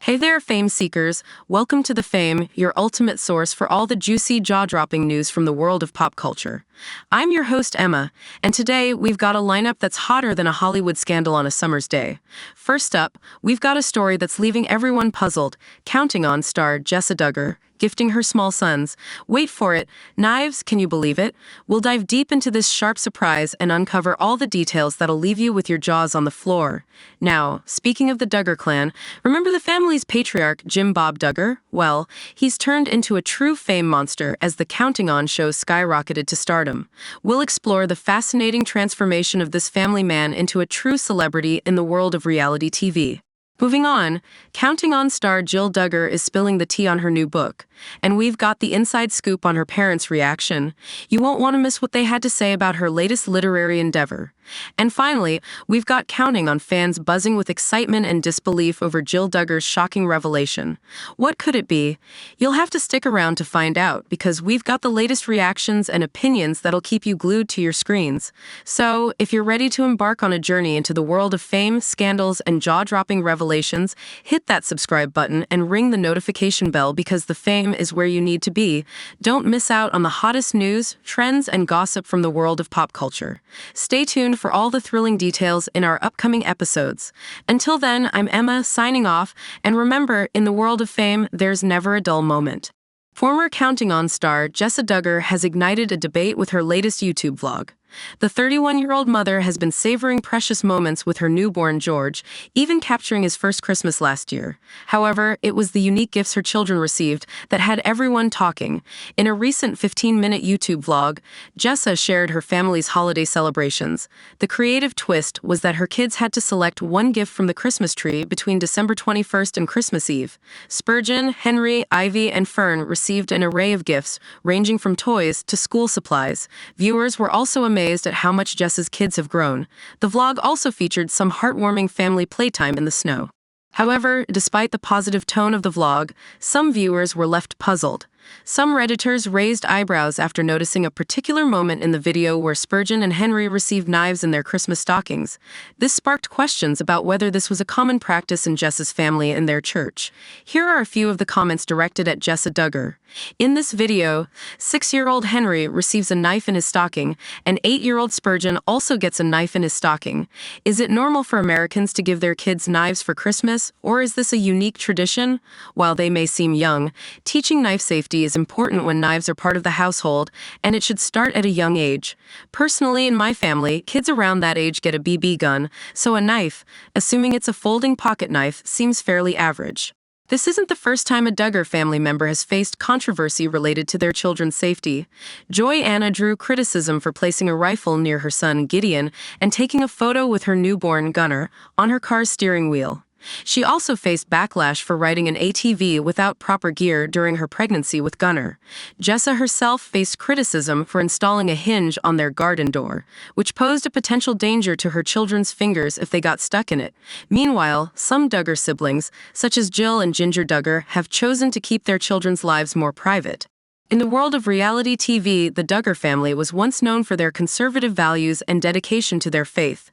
Hey there, fame seekers. Welcome to The Fame, your ultimate source for all the juicy, jaw-dropping news from the world of pop culture. I'm your host, Emma, and today we've got a lineup that's hotter than a Hollywood scandal on a summer's day. First up, we've got a story that's leaving everyone puzzled. Counting On star Jessa Duggar gifting her small sons, wait for it, knives, can you believe it? We'll dive deep into this sharp surprise and uncover all the details that'll leave you with your jaws on the floor. Now, speaking of the Duggar clan, remember the family's patriarch, Bob Duggar? Well, he's turned into a true fame monster as the Counting On show skyrocketed to stardom. We'll explore the fascinating transformation of this family man into a true celebrity in the world of reality TV. Moving on, Counting On star Jill Duggar is spilling the tea on her new book, and we've got the inside scoop on her parents' reaction. You won't want to miss what they had to say about her latest literary endeavor. And finally, we've got Counting On fans buzzing with excitement and disbelief over Jill Duggar's shocking revelation. What could it be? You'll have to stick around to find out, because we've got the latest reactions and opinions that'll keep you glued to your screens. So, if you're ready to embark on a journey into the world of fame, scandals, and jaw-dropping revelations, hit that subscribe button and ring the notification bell, because The Fame is where you need to be. Don't miss out on the hottest news, trends, and gossip from the world of pop culture. Stay tuned for all the thrilling details in our upcoming episodes. Until then, I'm Emma, signing off, and remember, in the world of fame, there's never a dull moment. Former Counting On star Jessa Duggar has ignited a debate with her latest YouTube vlog. The 31-year-old mother has been savoring precious moments with her newborn George, even capturing his first Christmas last year. However, it was the unique gifts her children received that had everyone talking. In a recent 15-minute YouTube vlog, Jessa shared her family's holiday celebrations. The creative twist was that her kids had to select one gift from the Christmas tree between December 21st and Christmas Eve. Spurgeon, Henry, Ivy, and Fern received an array of gifts, ranging from toys to school supplies. Viewers were also amazed at how much Jessa's kids have grown. The vlog also featured some heartwarming family playtime in the snow. However, despite the positive tone of the vlog, some viewers were left puzzled. Some Redditors raised eyebrows after noticing a particular moment in the video where Spurgeon and Henry received knives in their Christmas stockings. This sparked questions about whether this was a common practice in Jessa's family and their church. Here are a few of the comments directed at Jessa Duggar. In this video, 6-year-old Henry receives a knife in his stocking, and 8-year-old Spurgeon also gets a knife in his stocking. Is it normal for Americans to give their kids knives for Christmas, or is this a unique tradition? While they may seem young, teaching knife safety is important when knives are part of the household, and it should start at a young age. Personally, in my family, kids around that age get a BB gun, so a knife, assuming it's a folding pocket knife, seems fairly average. This isn't the first time a Duggar family member has faced controversy related to their children's safety. Joy Anna drew criticism for placing a rifle near her son Gideon and taking a photo with her newborn Gunnar on her car's steering wheel. She also faced backlash for riding an ATV without proper gear during her pregnancy with Gunnar. Jessa herself faced criticism for installing a hinge on their garden door, which posed a potential danger to her children's fingers if they got stuck in it. Meanwhile, some Duggar siblings, such as Jill and Ginger Duggar, have chosen to keep their children's lives more private. In the world of reality TV, the Duggar family was once known for their conservative values and dedication to their faith.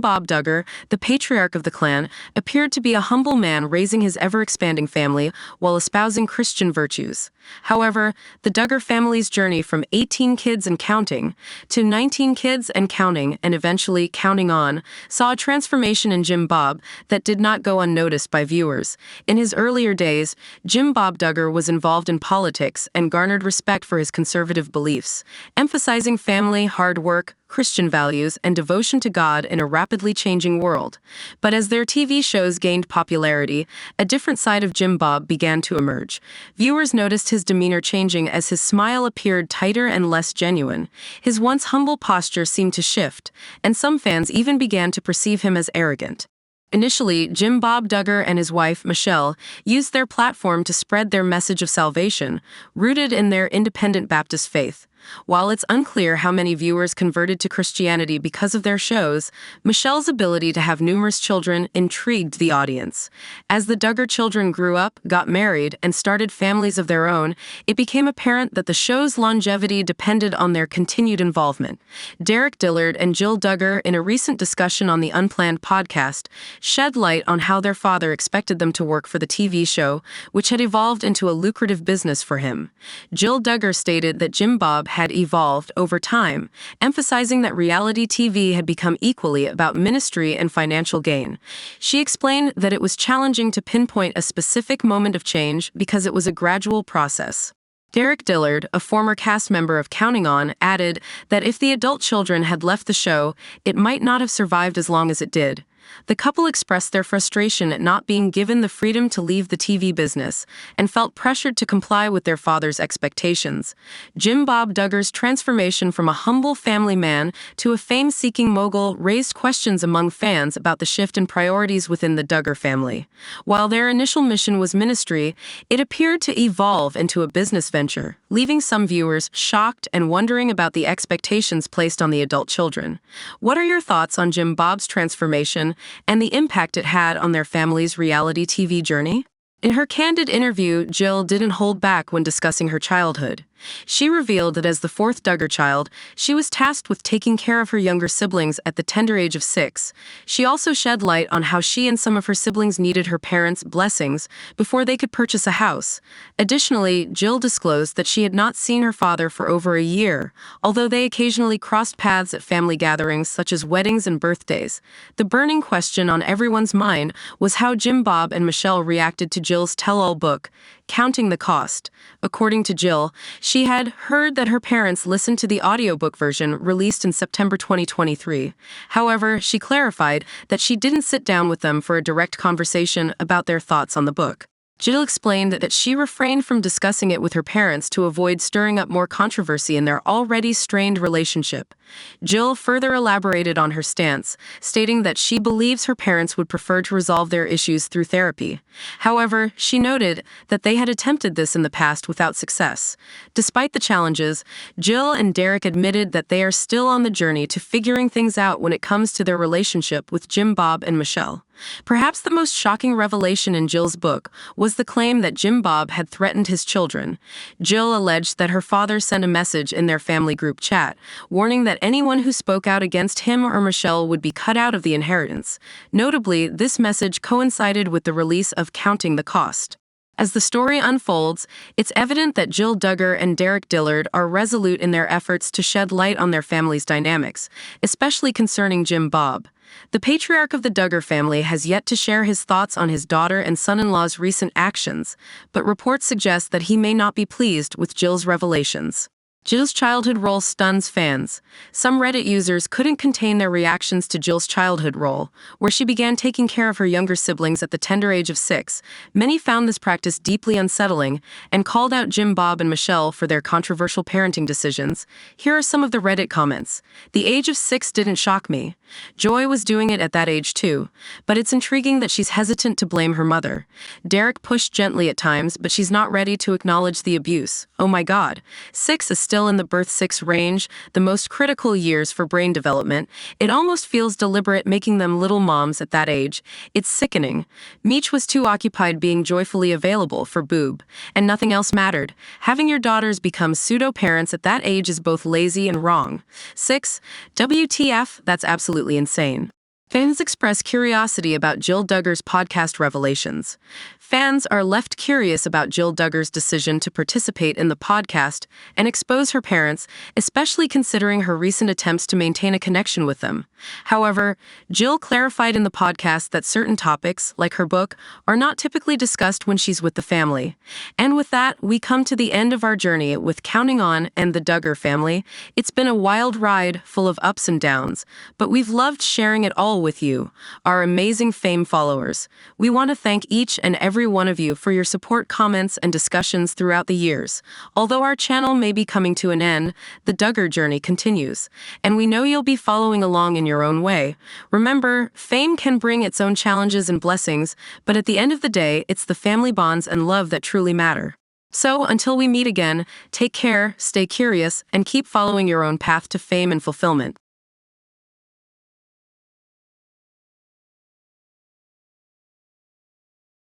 Bob Duggar, the patriarch of the clan, appeared to be a humble man raising his ever-expanding family while espousing Christian virtues. However, the Duggar family's journey from 18 kids and counting to 19 kids and counting, and eventually counting on, saw a transformation in Bob that did not go unnoticed by viewers. In his earlier days, Bob Duggar was involved in politics and garnered respect for his conservative beliefs, emphasizing family, hard work, Christian values, and devotion to God in a rapidly changing world. But as their TV shows gained popularity, a different side of Bob began to emerge. Viewers noticed his demeanor changing as his smile appeared tighter and less genuine. His once humble posture seemed to shift, and some fans even began to perceive him as arrogant. Initially, Bob Duggar and his wife, Michelle, used their platform to spread their message of salvation, rooted in their independent Baptist faith. While it's unclear how many viewers converted to Christianity because of their shows, Michelle's ability to have numerous children intrigued the audience. As the Duggar children grew up, got married, and started families of their own, it became apparent that the show's longevity depended on their continued involvement. Derek Dillard and Jill Duggar, in a recent discussion on the Unplanned podcast, shed light on how their father expected them to work for the TV show, which had evolved into a lucrative business for him. Jill Duggar stated that Jim Bob had evolved over time, emphasizing that reality TV had become equally about ministry and financial gain. She explained that it was challenging to pinpoint a specific moment of change because it was a gradual process. Derek Dillard, a former cast member of Counting On, added that if the adult children had left the show, it might not have survived as long as it did. The couple expressed their frustration at not being given the freedom to leave the TV business and felt pressured to comply with their father's expectations. Jim Bob Duggar's transformation from a humble family man to a fame-seeking mogul raised questions among fans about the shift in priorities within the Duggar family. While their initial mission was ministry, it appeared to evolve into a business venture, leaving some viewers shocked and wondering about the expectations placed on the adult children. What are your thoughts on Jim Bob's transformation and the impact it had on their family's reality TV journey? In her candid interview, Jill didn't hold back when discussing her childhood. She revealed that as the fourth Duggar child, she was tasked with taking care of her younger siblings at the tender age of 6. She also shed light on how she and some of her siblings needed her parents' blessings before they could purchase a house. Additionally, Jill disclosed that she had not seen her father for over a year, although they occasionally crossed paths at family gatherings such as weddings and birthdays. The burning question on everyone's mind was how Jim Bob and Michelle reacted to Jill's tell-all book, Counting the Cost. According to Jill, she had heard that her parents listened to the audiobook version released in September 2023. However, she clarified that she didn't sit down with them for a direct conversation about their thoughts on the book. Jill explained that she refrained from discussing it with her parents to avoid stirring up more controversy in their already strained relationship. Jill further elaborated on her stance, stating that she believes her parents would prefer to resolve their issues through therapy. However, she noted that they had attempted this in the past without success. Despite the challenges, Jill and Derek admitted that they are still on the journey to figuring things out when it comes to their relationship with Jim Bob and Michelle. Perhaps the most shocking revelation in Jill's book was the claim that Jim Bob had threatened his children. Jill alleged that her father sent a message in their family group chat, warning that anyone who spoke out against him or Michelle would be cut out of the inheritance. Notably, this message coincided with the release of Counting the Cost. As the story unfolds, it's evident that Jill Duggar and Derek Dillard are resolute in their efforts to shed light on their family's dynamics, especially concerning Jim Bob. The patriarch of the Duggar family has yet to share his thoughts on his daughter and son-in-law's recent actions, but reports suggest that he may not be pleased with Jill's revelations. Jill's childhood role stuns fans. Some Reddit users couldn't contain their reactions to Jill's childhood role, where she began taking care of her younger siblings at the tender age of 6. Many found this practice deeply unsettling and called out Jim Bob and Michelle for their controversial parenting decisions. Here are some of the Reddit comments. The age of 6 didn't shock me. Joy was doing it at that age too, but it's intriguing that she's hesitant to blame her mother. Derek pushed gently at times, but she's not ready to acknowledge the abuse. Oh my God. 6 is still in the birth 6 range, the most critical years for brain development. It almost feels deliberate making them little moms at that age. It's sickening. Meech was too occupied being joyfully available for Boob, and nothing else mattered. Having your daughters become pseudo-parents at that age is both lazy and wrong. 6. WTF, that's absolutely insane. Fans express curiosity about Jill Duggar's podcast revelations. Fans are left curious about Jill Duggar's decision to participate in the podcast and expose her parents, especially considering her recent attempts to maintain a connection with them. However, Jill clarified in the podcast that certain topics, like her book, are not typically discussed when she's with the family. And with that, we come to the end of our journey with Counting On and the Duggar family. It's been a wild ride full of ups and downs, but we've loved sharing it all with you, our amazing Fame followers. We want to thank each and every one of you for your support, comments, and discussions throughout the years. Although our channel may be coming to an end, the Duggar journey continues, and we know you'll be following along in your own way. Remember, fame can bring its own challenges and blessings, but at the end of the day, it's the family bonds and love that truly matter. So, until we meet again, take care, stay curious, and keep following your own path to fame and fulfillment.